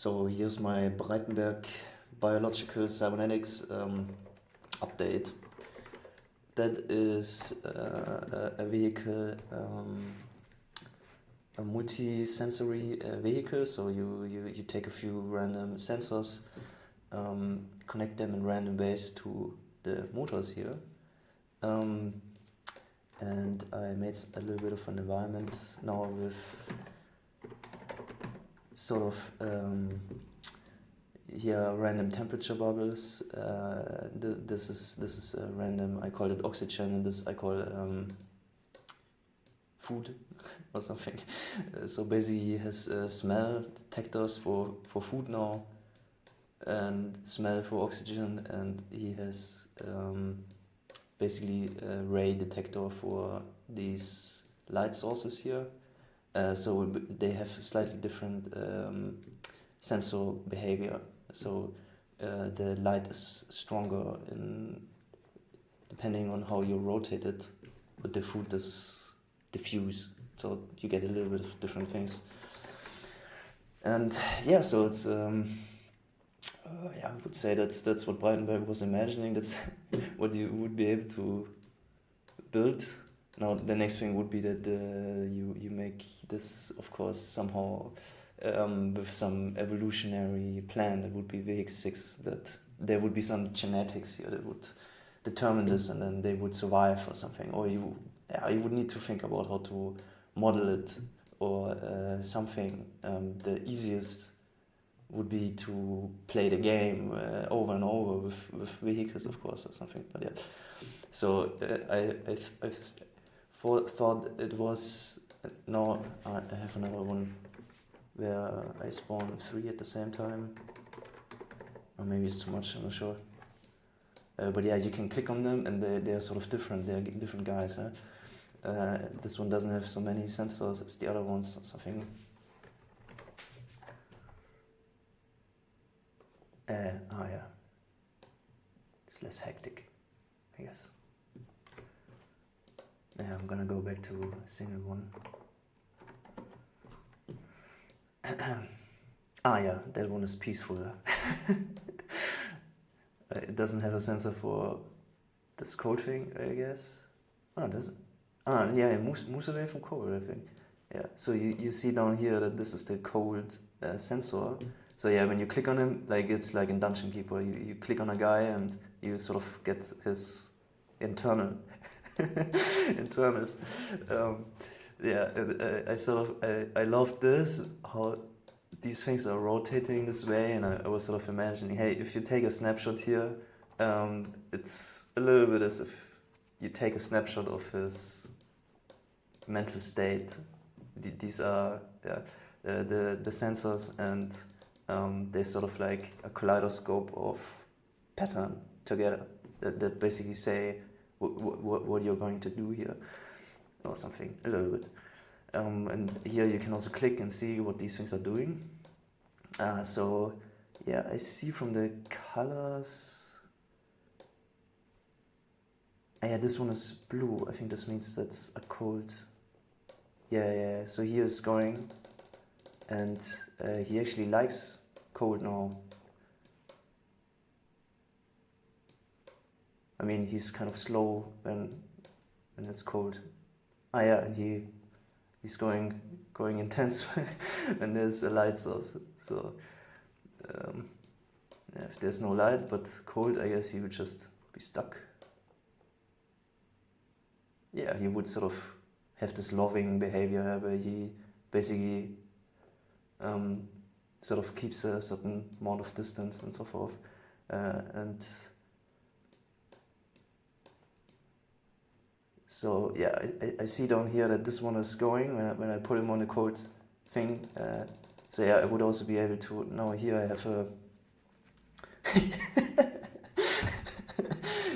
So here's my Braitenberg biological cybernetics update. That is a vehicle, a multisensory vehicle. So you take a few random sensors, connect them in random ways to the motors here. And I made a little bit of an environment now with sort of here random temperature bubbles. This is random. I call it oxygen, and this I call food or something. So basically, he has smell detectors for food now, and smell for oxygen, and he has basically a ray detector for these light sources here. So they have slightly different sensor behavior. So the light is stronger depending on how you rotate it, but the food is diffuse. So you get a little bit of different things. And yeah, so it's I would say that's what Braitenberg was imagining. That's what you would be able to build. Now the next thing would be that you make this, of course, somehow with some evolutionary plan. It would be vehicle 6, that there would be some genetics here that would determine this, and then they would survive or something. Or you would need to think about how to model it or something. The easiest would be to play the game over and over with vehicles, of course, or something. But yeah, so I thought it was. Now I have another one where I spawn 3 at the same time. Or maybe it's too much, I'm not sure. But yeah, you can click on them, and they're sort of different. They're different guys. This one doesn't have so many sensors as the other ones or something. Yeah. It's less hectic, I guess. Yeah, I'm gonna go back to a single one. Yeah, that one is peaceful. It doesn't have a sensor for this cold thing, I guess. Does it? Yeah, it moves away from cold, I think. Yeah, so you see down here that this is the cold sensor. So yeah, when you click on him, like it's like in Dungeon Keeper, you click on a guy and you sort of get his internals. I love this, how these things are rotating this way, and I was sort of imagining, hey, if you take a snapshot here, it's a little bit as if you take a snapshot of his mental state. These are the sensors, and they're sort of like a kaleidoscope of pattern together that basically say what you're going to do here, or something, a little bit. And here you can also click and see what these things are doing. So yeah, I see from the colors. Yeah, this one is blue. I think this means that's a cold. Yeah. So he is going, and he actually likes cold now. I mean, he's kind of slow when it's cold. Yeah, and he's going intense when there's a light source. So if there's no light but cold, I guess he would just be stuck. Yeah, he would sort of have this loving behavior where he basically sort of keeps a certain amount of distance and so forth. And so yeah, I see down here that this one is going when I put him on the cold thing. So yeah, I would also be able to. Now here I have a.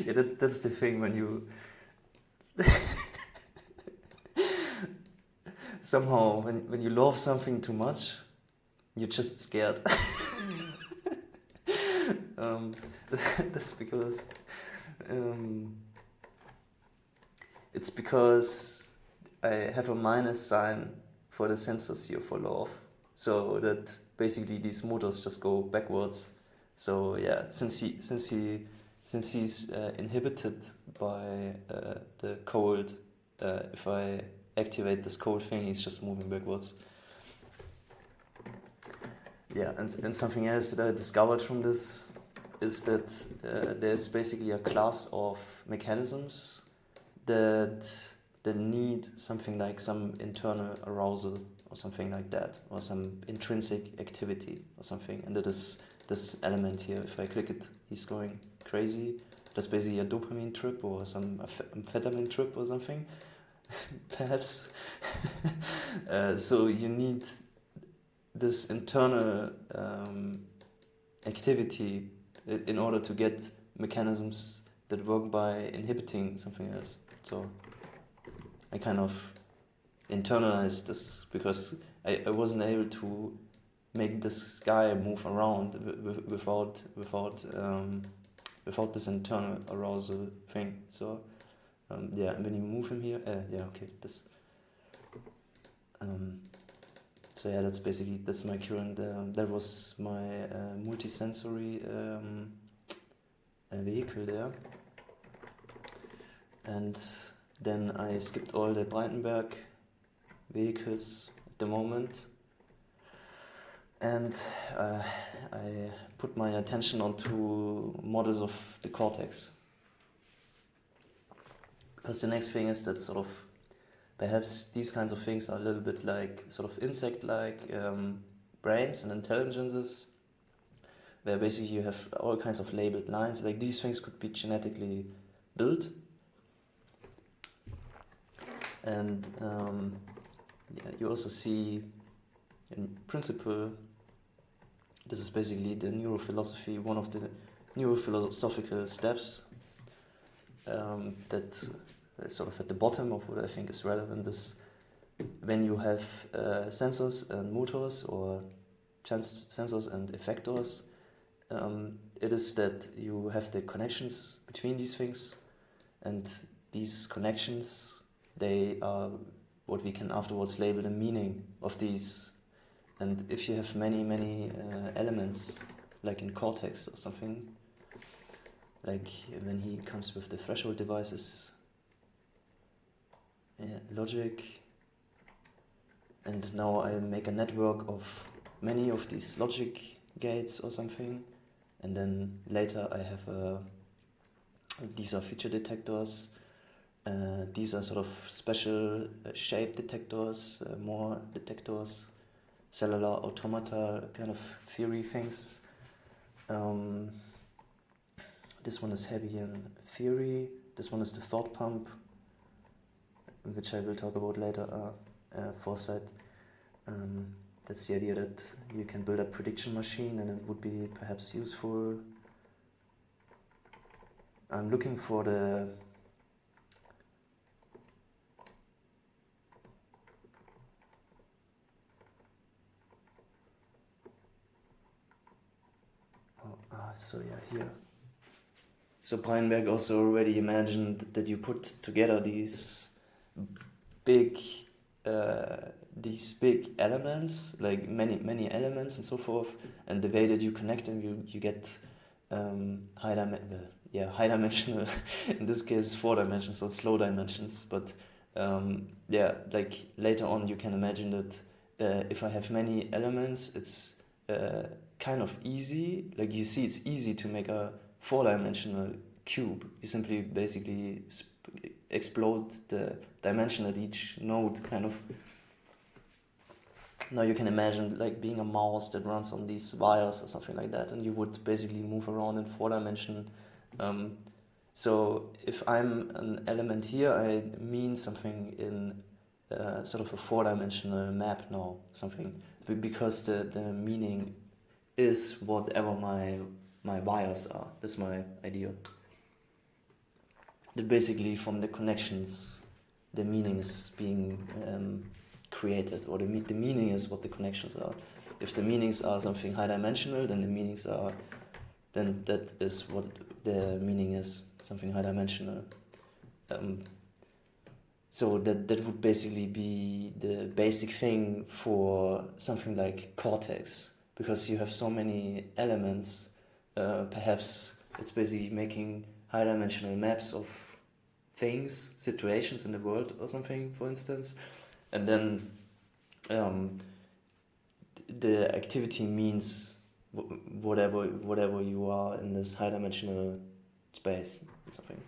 Yeah, that's the thing when you. Somehow, when you love something too much, you're just scared. That's because. It's because I have a minus sign for the sensors here for love. so that basically these motors just go backwards. So yeah, since he's inhibited by the cold, if I activate this cold thing, he's just moving backwards. Yeah, and something else that I discovered from this is that there's basically a class of mechanisms that need something like some internal arousal or something like that, or some intrinsic activity or something, and that is this element here. If I click it, he's going crazy. That's basically a dopamine trip or some amphetamine trip or something, perhaps. So you need this internal activity in order to get mechanisms that work by inhibiting something else. So I kind of internalized this because I wasn't able to make this guy move around without this internal arousal thing. So yeah, and when you move him here, yeah, okay, this. So yeah, that's my current. That was my multisensory vehicle there, and then I skipped all the Braitenberg vehicles at the moment, and I put my attention onto models of the cortex. Because the next thing is that sort of perhaps these kinds of things are a little bit like sort of insect-like brains and intelligences, where basically you have all kinds of labeled lines. Like these things could be genetically built, and yeah, you also see, in principle, this is basically the neurophilosophy, one of the neurophilosophical steps that is sort of at the bottom of what I think is relevant is when you have sensors and motors or sensors and effectors, it is that you have the connections between these things, and these connections, they are what we can afterwards label the meaning of these. And if you have many elements, like in cortex or something, like when he comes with the threshold devices, logic, and now I make a network of many of these logic gates or something, and then later I have these are feature detectors, these are sort of special shape detectors, more detectors, cellular automata kind of theory things. This one is heavy in theory, this one is the thought pump, which I will talk about later, foresight. That's the idea that you can build a prediction machine and it would be perhaps useful. I'm looking for the so yeah, here. So Braitenberg also already imagined that you put together these big elements, like many elements and so forth, and the way that you connect them, you get high dimensional. In this case, 4 dimensions, so slow dimensions. But yeah, like later on, you can imagine that if I have many elements, it's kind of easy. Like you see, it's easy to make a 4-dimensional cube. You simply basically explode the dimension at each node, kind of. Now you can imagine like being a mouse that runs on these wires or something like that, and you would basically move around in 4 dimension. So if I'm an element here, I mean something in sort of a 4-dimensional map now, something, because the meaning is whatever my wires are. That's my idea. That basically from the connections, the meaning is being created, or the meaning is what the connections are. If the meanings are something high dimensional, then that is what the meaning is, something high dimensional. So that would basically be the basic thing for something like Cortex, because you have so many elements. Perhaps it's basically making high-dimensional maps of things, situations in the world or something, for instance, and then the activity means whatever you are in this high-dimensional space or something.